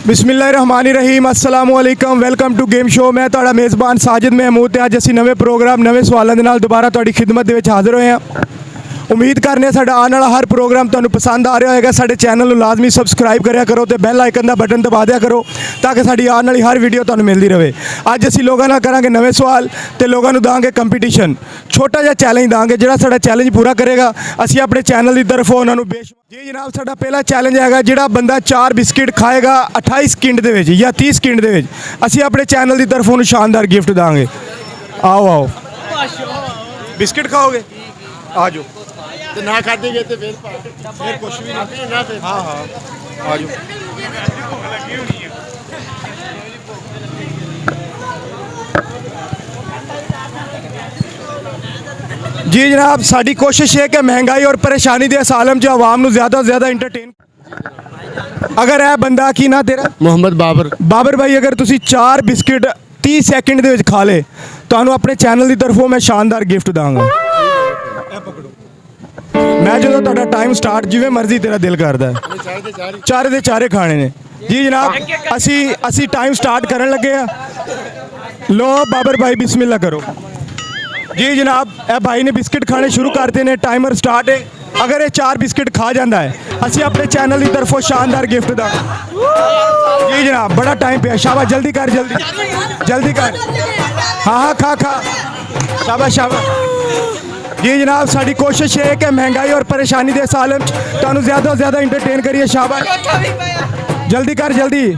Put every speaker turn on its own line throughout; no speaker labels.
बिस्मिल्लाहिर्रहमानिर्रहीम अस्सलाम वालेकुम वेलकम टू गेम शो। मैं ਤੁਹਾਡਾ ਮੇਜ਼ਬਾਨ ਸਾजिद महमूद ਤੇ ਅੱਜ ਅਸੀਂ ਨਵੇਂ ਪ੍ਰੋਗਰਾਮ ਨਵੇਂ ਸਵਾਲਾਂ ਦੇ ਨਾਲ ਦੁਬਾਰਾ ਤੁਹਾਡੀ ਖਿਦਮਤ ਦੇ ਵਿੱਚ ਹਾਜ਼ਰ ਹੋਏ ਹਾਂ। ਉਮੀਦ ਕਰਨੇ ਆ ਸਾਡਾ ਆਉਣ ਵਾਲਾ ਹਰ ਪ੍ਰੋਗਰਾਮ ਤੁਹਾਨੂੰ ਪਸੰਦ ਆ ਰਿਹਾ ਹੋਵੇਗਾ। ਸਾਡੇ ਚੈਨਲ ਨੂੰ ਲਾਜ਼ਮੀ ਸਬਸਕ੍ਰਾਈਬ ਕਰਿਆ ਕਰੋ ਤੇ ਬੈਲ ਆਈਕਨ ਦਾ ਬਟਨ ਦਬਾ ਦਿਆ ਕਰੋ ਤਾਂ ਕਿ ਸਾਡੀ ਆਉਣ ਵਾਲੀ ਹਰ ਵੀਡੀਓ ਤੁਹਾਨੂੰ ਮਿਲਦੀ ਰਹੇ। ਅੱਜ ਅਸੀਂ ਲੋਕਾਂ ਨਾਲ ਕਰਾਂਗੇ ਨਵੇਂ ਸਵਾਲ ਤੇ ਲੋਕਾਂ ਨੂੰ ਦਾਂਗੇ ਕੰਪੀਟੀਸ਼ਨ। ਛੋਟਾ ਜਿਹਾ ਚੈਲੰਜ ਦਾਂਗੇ, ਜਿਹੜਾ ਸਾਡਾ ਚੈਲੰਜ ਪੂਰਾ ਕਰੇਗਾ ਅਸੀਂ ਆਪਣੇ ਚੈਨਲ ਦੀ ਤਰਫੋਂ ਉਹਨਾਂ ਨੂੰ जी जनाब, साडा पहला चैलेंज है जिहड़ा बंदा 4 बिस्किट खाएगा 28 सेकंड दे विच या 30 सेकंड दे विच असीं अपने चैनल की तरफों शानदार गिफ्ट देंगे। आओ आओ बिस्किट खाओगे, आ जाओ।
ना खाते गए तो फिर कुछ भी नहीं ना फिर।
हाँ हाँ आ जाओ। जी जनाब, साड़ी कोशिश है कि महंगाई और परेशानी के इस आलम च आवाम नूं ज़्यादा से ज़्यादा इंटरटेन। अगर है बंदा की ना तेरा
मोहम्मद बाबर
बाबर भाई, अगर तुसी 4 बिस्किट 30 सेकंड दे विच खा ले तुहानूं अपने चैनल की तरफों मैं शानदार गिफ्ट दांगा। मैं जो तुहाडा टाइम स्टार्ट जिवें मर्जी तेरा दिल करदा है, चारे दे चारे खाने ने। जी जनाब, असी टाइम स्टार्ट करन लगे आ। लो बाबर भाई बिस्मिल्लाह करो। जी जनाब, ए भाई ने बिस्किट खाने शुरू करते हैं। टाइमर स्टार्ट है। अगर ये 4 बिस्किट खा जाता है असी अपने चैनल की तरफों शानदार गिफ्ट दा। जी जनाब, बड़ा टाइम पे, शाबाश, जल्दी कर, जल्दी कर। हाँ हाँ खा खा, शाबाश शाबाश। जी जनाब, साड़ी कोशिश है कि महंगाई और परेशानी के साल तुहानूं ज़्यादा से ज़्यादा इंटरटेन करिए। शाबाश, जल्दी कर जल्दी।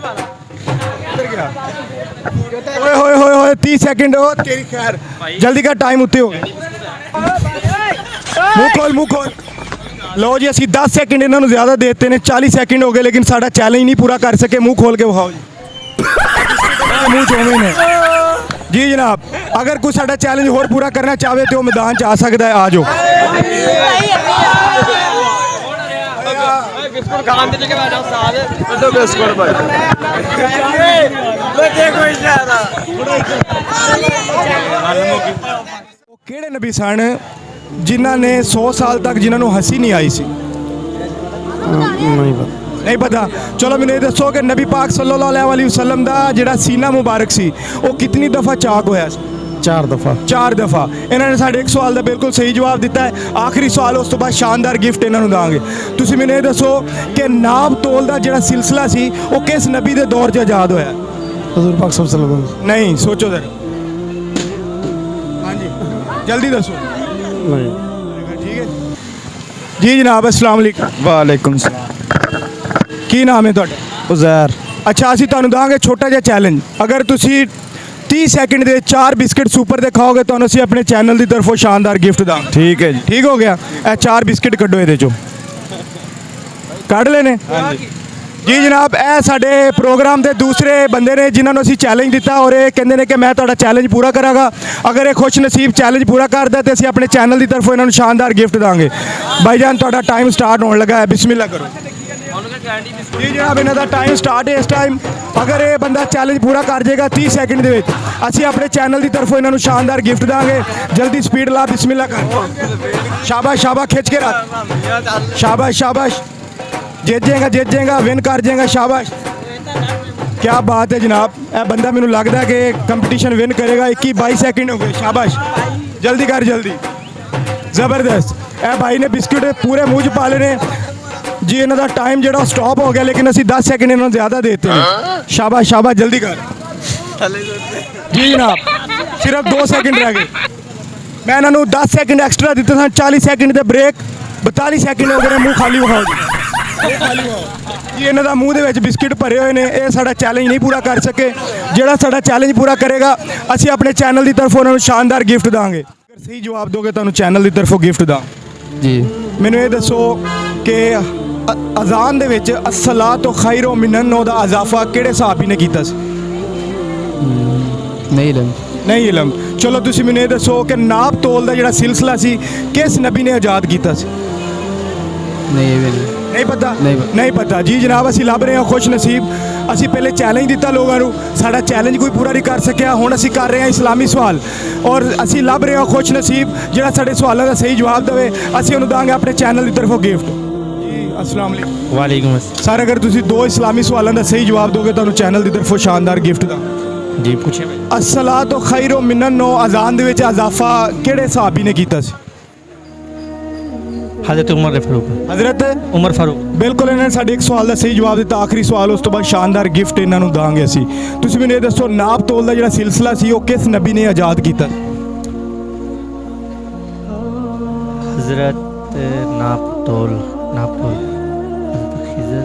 ओए होए होए होए 30 सेकंड हो तेरी खैर, जल्दी का टाइम उत्ते हो गया। मुंह खोल। लो जी, असी 10 सेकंड इन्होंने ज़्यादा देते हैं, 40 सेकंड हो गए लेकिन साड़ा चैलेंज नहीं पूरा कर सके। मुंह खोल के विखाओ जी। मुंह चौवे ने। जी जनाब, अगर कोई साड़ा चैलेंज होर पूरा करना चाहे तो मैदान च आ सकता है। आ जाओ। केड़े नबी सन जिन्हां ने 100 साल तक जिन्होंने हंसी नहीं आई सी? नहीं पता। चलो मैंने ये दसो कि नबी पाक सल्लल्लाहु अलैहि वसल्लम दा जिहड़ा सीना मुबारक सी वो कितनी दफ़ा चाक होया सी?
4 दफ़ा।
4 दफ़ा। इन्होंने साढ़े एक सवाल का बिल्कुल सही जवाब दिता है। आखिरी सवाल उस तो बाद शानदार गिफ्ट इन्हों देंगे। तुसीं मैंने ये दसो कि नाप तोल का जिहड़ा सिलसिला सी वो किस नबी के दौर च आज़ाद होया?
हुज़ूर पाक सल्लल्लाहु अलैहि वसल्लम।
नहीं, सोचो जरा। हाँ जी, जल्दी दसो।
नहीं,
ठीक है जी जनाब। अस्सलाम वालेकुम।
वालेकुम सलाम।
की नाम है तुहाडा?
उज़ैर।
अच्छा, असीं तुहानूं देंगे छोटा जिहा चैलेंज। अगर तुसीं 30 सेकंड दे 4 बिस्किट सुपर दे खाओगे तो असीं अपने चैनल की तरफों शानदार गिफ्ट दांगे।
ठीक है जी।
ठीक हो गया। ए 4 बिस्किट कड्डो इहदे चों, कढ़ लेने। जी जनाब, ए साडे प्रोग्राम के दूसरे बंदे ने जिन्होंने असीं चैलेंज दिता और ये कहते हैं कि मैं तुहाडा चैलेंज पूरा करांगा। अगर ये खुश नसीब चैलेंज पूरा करदा तो असीं अपने चैनल की तरफों इन्होंने शानदार गिफ्ट देंगे। भाईजान, तुहाडा टाइम स्टार्ट होने लगा है, बिस्मिल्लाह करो। जी जनाब, इन्हों का टाइम स्टार्ट है इस टाइम। अगर ये बंदा चैलेंज पूरा कर जाएगा 30 सेकंड दे विच असीं अपने चैनल की तरफों इन्हों शानदार गिफ्ट देंगे। जल्दी स्पीड ला, बिस्मिल्लाह कर। शाबाश शाबाश, खिंच के रख। शाबाश शाबाश, जीत जाएगा, विन कर जाएगा। शाबाश, क्या बात है जनाब। यह बंदा मैनूं लगता है कि कंपटीशन विन करेगा। 21-22 सेकंड हो गए। शाबाश, जल्दी कर जल्दी, ज़बरदस्त। यह भाई ने बिस्किट पूरे मुँह च पा लेने। जी इन्हों का टाइम जो स्टॉप हो गया लेकिन असी 10 सेकंड इन्होंने ज़्यादा देते हैं। शाबाश शाबाश, जल्दी कर। जी जनाब, सिर्फ 2 सेकंड रह गए। मैं इन्होंने 10 सेकंड एक्सट्रा दिते सन। 40 सेकंड के ब्रेक, 42 सेकंड हो गए। मुँह खाली विखाओ जी। इन्हों का मूँह के बिस्किट भरे हुए हैं। ये साडा चैलेंज नहीं पूरा कर सके। जिहड़ा साडा चैलेंज पूरा करेगा असी अपने चैनल की तरफों उन्होंने शानदार गिफ्ट देंगे। अगर सही जवाब दोगे तो चैनल की तरफों गिफ्ट दा।
जी,
मैनूं ये दसो कि अजान दे विच अस्सलातु खैरुम मिनन नौम दा इजाफा किहड़े सहाबी ने कीता सी? नहीं इलम। चलो तुसीं मैनूं ये दसो कि नाप तोल का जिहड़ा सिलसिला सी किस नबी ने आज़ाद कीता सी? नहीं पता। नहीं पता। जी जनाब, असीं लभ रहे हैं खुश नसीब। असीं पहले चैलेंज दिता लोगों को, साडा चैलेंज कोई पूरा नहीं कर सकिया। हुण असीं कर रहे हैं इस्लामी सवाल और असीं लभ रहे हैं खुश नसीब जिहड़ा साडे सवालों का सही जवाब देवे। असीं उहनूं देंगे अपने चैनल की तरफों गिफ्ट। अस्सलाम वालेकुम
वालेकुम अस्सलाम।
सर अगर ਤੁਸੀਂ ਦੋ ਇਸਲਾਮੀ ਸਵਾਲਾਂ ਦਾ ਸਹੀ ਜਵਾਬ ਦੋਗੇ ਤੁਹਾਨੂੰ ਚੈਨਲ ਦੀ ਤਰਫੋਂ ਸ਼ਾਨਦਾਰ ਗਿਫਟ ਦਾ
जी पूछिए भाई।
ਅਸਲਾਤੁ ਖੈਰੁ ਮਿਨਨ ਨੌ ਅਜ਼ਾਨ ਦੇ ਵਿੱਚ ਇਜ਼ਾਫਾ ਕਿਹੜੇ ਸਹਾਬੀ ਨੇ ਕੀਤਾ ਸੀ
हज़रत उमर फ़ारूक।
ਹਜ਼ਰਤ
उमर फ़ारूक।
ਬਿਲਕੁਲ ਇਹਨਾਂ ਨੇ ਸਾਡੇ ਇੱਕ ਸਵਾਲ ਦਾ ਸਹੀ ਜਵਾਬ ਦਿੱਤਾ ਆਖਰੀ ਸਵਾਲ ਉਸ ਤੋਂ ਬਾਅਦ ਸ਼ਾਨਦਾਰ ਗਿਫਟ ਇਹਨਾਂ ਨੂੰ ਦਾਂਗੇ ਅਸੀਂ ਤੁਸੀਂ ਮੈਨੂੰ ਇਹ ਦੱਸੋ ਨਾਪ ਤੋਲ ਦਾ ਜਿਹੜਾ ਸਿਲਸਿਲਾ ਸੀ ਉਹ ਕਿਸ ਨਬੀ ਨੇ ਆਜ਼ਾਦ ਕੀਤਾ
हज़रत नापतोल हज़रत खिज़र।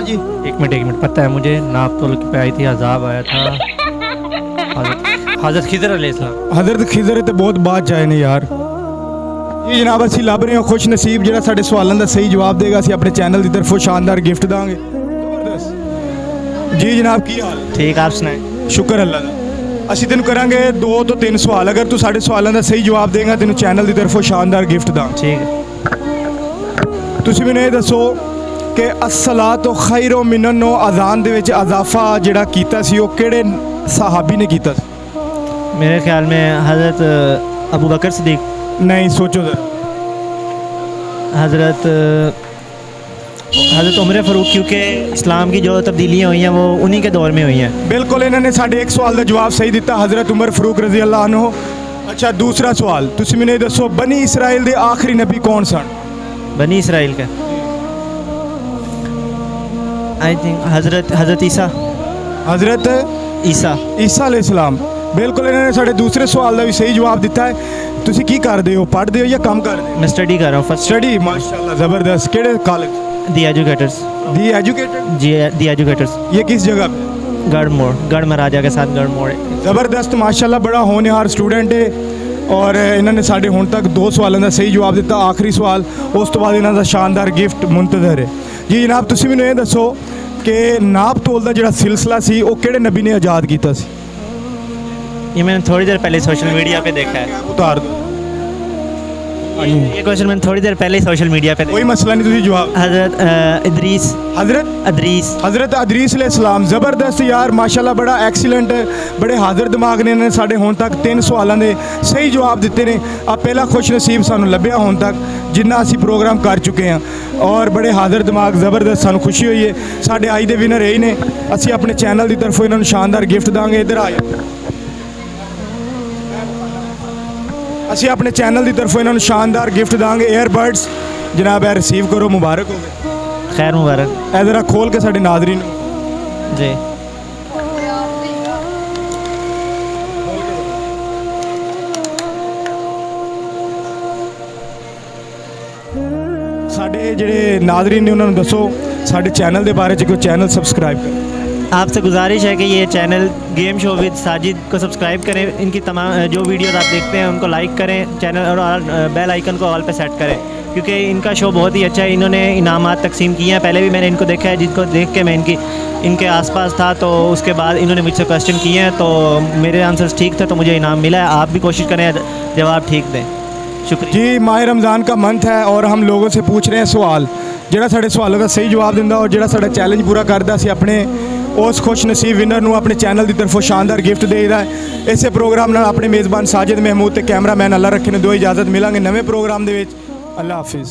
जी
एक मिनट पता है मुझे। नापतोल पे आई थी, अजाब आया था। हज़रत खिज़र अलैहिस्सलाम।
ਹਜ਼ਰਤ ਖਿਜ਼ਰ ਤੇ ਬਹੁਤ ਬਾਅਦ ਚ ਆਏ ਨੇ ਯਾਰ ਜੀ ਜਨਾਬ ਅਸੀਂ ਲੱਭ ਰਹੇ ਹਾਂ ਖੁਸ਼ ਨਸੀਬ ਜਿਹੜਾ ਸਾਡੇ ਸਵਾਲਾਂ ਦਾ ਸਹੀ ਜਵਾਬ ਦੇਗਾ ਅਸੀਂ ਆਪਣੇ ਚੈਨਲ ਦੀ ਤਰਫੋਂ ਸ਼ਾਨਦਾਰ ਗਿਫਟ ਦਾਂਗੇ ਜ਼ਬਰਦਸਤ ਜੀ ਜਨਾਬ ਕੀ ਹਾਲ
ठीक आप सुनाएं।
ਸ਼ੁਕਰ ਅੱਲਾ ਦਾ ਅਸੀਂ ਤੈਨੂੰ ਕਰਾਂਗੇ 2 ਤੋਂ 3 ਸਵਾਲ ਅਗਰ ਤੂੰ ਸਾਡੇ ਸਵਾਲਾਂ ਦਾ ਸਹੀ ਜਵਾਬ ਦੇਗਾ ਤੈਨੂੰ ਚੈਨਲ ਦੀ ਤਰਫੋਂ ਸ਼ਾਨਦਾਰ ਗਿਫਟ ਦਾਂਗੇ
ठीक है।
ਤੁਸੀਂ ਮੈਨੂੰ ਇਹ ਦੱਸੋ ਕਿ ਅਸਲਾਤੁ ਖੈਰੁ ਮਿਨਨ ਨੌ ਅਜ਼ਾਨ ਦੇ ਵਿੱਚ ਇਜ਼ਾਫਾ ਜਿਹੜਾ ਕੀਤਾ ਸੀ ਉਹ ਕਿਹੜੇ ਸਹਾਬੀ ਨੇ ਕੀਤਾ ਸੀ
मेरे ख्याल में हज़रत अबू बकर सिद्दीक़।
ਨਹੀਂ ਸੋਚੋ ਜ਼ਰਾ
हज़रत उमर फ़ारूक, क्योंकि इस्लाम की जो तब्दीलियाँ हुई हैं वो उन्हीं के दौर में हुई हैं।
ਬਿਲਕੁਲ ਇਹਨਾਂ ਨੇ ਸਾਡੇ ਇੱਕ ਸਵਾਲ ਦਾ ਜਵਾਬ ਸਹੀ ਦਿੱਤਾ ਹਜ਼ਰਤ ਉਮਰ ਫਰੂਕ ਰਜ਼ੀ ਅੱਲਾਹ ਅਨਹੂ ਅੱਛਾ ਦੂਸਰਾ ਸਵਾਲ ਤੁਸੀਂ ਮੈਨੂੰ ਇਹ ਦੱਸੋ ਬਨੀ ਇਸਰਾਈਲ ਦੇ ਆਖਰੀ ਨਬੀ ਕੌਣ ਸਨ
बनी इसराइल का आई थिंक हज़रत ईसा।
हज़रत
ईसा।
ਈਸਾ ਅਲੈਹਿਸਲਾਮ ਬਿਲਕੁਲ ਇਹਨਾਂ ਨੇ ਸਾਡੇ ਦੂਸਰੇ ਸਵਾਲ ਦਾ ਵੀ ਸਹੀ ਜਵਾਬ ਦਿੱਤਾ ਹੈ ਤੁਸੀਂ ਕੀ ਕਰਦੇ ਹੋ ਪੜ੍ਹਦੇ ਹੋ ਜਾਂ ਕੰਮ ਕਰਦੇ ਹੋ
मैं स्टडी कर रहा हूँ फर्स्ट
ਸਟੱਡੀ ਮਾਸ਼ਾਅੱਲਾ ਜ਼ਬਰਦਸਤ ਕਿਹੜੇ ਕਾਲਜ
दी एजुकेटर्स।
ਦੀ ਐਜੂਕੇਟਡ
जी दी एजुकेटर्स।
ये किस जगह पे
गढ़ मोड़, गढ़ महाराजा के साथ गढ़ मोड़ है।
ਜ਼ਬਰਦਸਤ ਮਾਸ਼ਾਅੱਲਾ ਬੜਾ ਹੋਣਹਾਰ ਸਟੂਡੈਂਟ ਹੈ ਔਰ ਇਹਨਾਂ ਨੇ ਸਾਡੇ ਹੁਣ ਤੱਕ 2 ਸਵਾਲਾਂ ਦਾ ਸਹੀ ਜਵਾਬ ਦਿੱਤਾ ਆਖਰੀ ਸਵਾਲ ਉਸ ਤੋਂ ਬਾਅਦ ਇਹਨਾਂ ਦਾ ਸ਼ਾਨਦਾਰ ਗਿਫਟ ਮੁੰਤਜ਼ਰ ਹੈ ਜੀ ਜਨਾਬ ਤੁਸੀਂ ਮੈਨੂੰ ਇਹ ਦੱਸੋ ਕਿ ਨਾਪ ਤੋਲ ਦਾ ਜਿਹੜਾ ਸਿਲਸਿਲਾ ਸੀ ਉਹ ਕਿਹੜੇ ਨਬੀ ਨੇ ਆਜ਼ਾਦ ਕੀਤਾ ਸੀ
ये मैंने थोड़ी देर पहले सोशल मीडिया पे देखा है।
ਉਤਾਰ ਦਿਓ
ये क्वेश्चन मैंने थोड़ी देर पहले ही सोशल मीडिया पे
ਕੋਈ
देखा।
ਮਸਲਾ ਨਹੀਂ ਤੁਸੀਂ ਜਵਾਬ
हज़रत इदरीस।
ਹਜ਼ਰਤ
अदरीस
ਅਦਰੀਸ ਅਲੈਹਿਸਲਾਮ ਜ਼ਬਰਦਸਤ ਯਾਰ ਮਾਸ਼ਾਅੱਲਾ ਬੜਾ ਐਕਸੀਲੈਂਟ ਬੜੇ ਹਾਜ਼ਰ ਦਿਮਾਗ ਨੇ ਇਹਨਾਂ ਨੇ ਸਾਡੇ ਹੁਣ ਤੱਕ 3 ਸਵਾਲਾਂ ਦੇ ਸਹੀ ਜਵਾਬ ਦਿੱਤੇ ਨੇ ਆ ਪਹਿਲਾ ਖੁਸ਼ ਨਸੀਬ ਸਾਨੂੰ ਲੱਭਿਆ ਹੁਣ ਤੱਕ ਜਿੰਨਾ ਅਸੀਂ ਪ੍ਰੋਗਰਾਮ ਕਰ ਚੁੱਕੇ ਹਾਂ ਔਰ ਬੜੇ ਹਾਜ਼ਰ ਦਿਮਾਗ ਜ਼ਬਰਦਸਤ ਸਾਨੂੰ ਖੁਸ਼ੀ ਹੋਈ ਹੈ ਸਾਡੇ ਅੱਜ ਦੇ ਵਿਨਰ ਇਹ ਨੇ ਅਸੀਂ ਆਪਣੇ ਚੈਨਲ ਦੀ ਤਰਫੋਂ ਇਹਨਾਂ ਨੂੰ ਸ਼ਾਨਦਾਰ ਗਿਫਟ ਦਾਂਗੇ ਇੱਧਰ ਆ ਜਾਓ ਅਸੀਂ ਆਪਣੇ ਚੈਨਲ ਦੀ ਤਰਫੋਂ ਇਹਨਾਂ ਨੂੰ ਸ਼ਾਨਦਾਰ ਗਿਫਟ ਦਾਂਗੇ 에ਅਰਬਡਸ ਜਨਾਬ ਇਹ ਰਿਸੀਵ ਕਰੋ ਮੁਬਾਰਕ ਹੋਵੇ
खैर मुबारक।
ਇਹ ਜ਼ਰਾ ਖੋਲ ਕੇ ਸਾਡੇ ਨਾਜ਼ਰੀਨ ਨੂੰ
जी
ਸਾਡੇ ਜਿਹੜੇ ਨਾਜ਼ਰੀਨ ਨੇ ਉਹਨਾਂ ਨੂੰ ਦੱਸੋ ਸਾਡੇ ਚੈਨਲ ਦੇ ਬਾਰੇ ਚ ਕੋਈ ਚੈਨਲ ਸਬਸਕ੍ਰਾਈਬ ਕਰੋ
आपसे गुजारिश है कि ये channel game show with Sajid को सब्सक्राइब करें। इनकी तमाम जो वीडियोस आप देखते हैं उनको लाइक करें, चैनल और बेल आइकन को ऑल पे सेट करें क्योंकि इनका शो बहुत ही अच्छा है। इन्होंने इनामात तकसीम किए हैं, पहले भी मैंने इनको देखा है जिनको देख के मैं इनके आसपास था तो उसके बाद इन्होंने मुझसे क्वेश्चन किए हैं तो मेरे आंसर्स ठीक थे तो मुझे इनाम मिला है। आप भी कोशिश करें जवाब ठीक दें। शुक्रिया
जी माह रमज़ान का मंथ है और हम लोगों से पूछ रहे हैं सवाल ਜਿਹੜਾ ਸਾਡੇ ਸਵਾਲਾਂ ਦਾ ਸਹੀ ਜਵਾਬ ਦਿੰਦਾ ਔਰ ਜਿਹੜਾ ਸਾਡਾ ਚੈਲੰਜ ਪੂਰਾ ਕਰਦਾ ਸੀ ਆਪਣੇ ਉਸ ਖੁਸ਼ ਨਸੀਬ ਵਿਨਰ ਨੂੰ ਆਪਣੇ ਚੈਨਲ ਦੀ ਤਰਫੋਂ ਸ਼ਾਨਦਾਰ ਗਿਫਟ ਦੇਈਦਾ ਹੈ। ਇਸੇ ਪ੍ਰੋਗਰਾਮ ਨਾਲ ਆਪਣੇ ਮੇਜ਼ਬਾਨ ਸਾਜਿਦ ਮਹਿਮੂਦ ਤੇ ਕੈਮਰਾਮੈਨ ਅੱਲਾ ਰੱਖੇ ਨੇ ਦੋ ਇਜਾਜ਼ਤ ਮਿਲਾਂਗੇ ਨਵੇਂ ਪ੍ਰੋਗਰਾਮ ਦੇ ਵਿੱਚ। ਅੱਲਾ ਹਾਫਿਜ਼।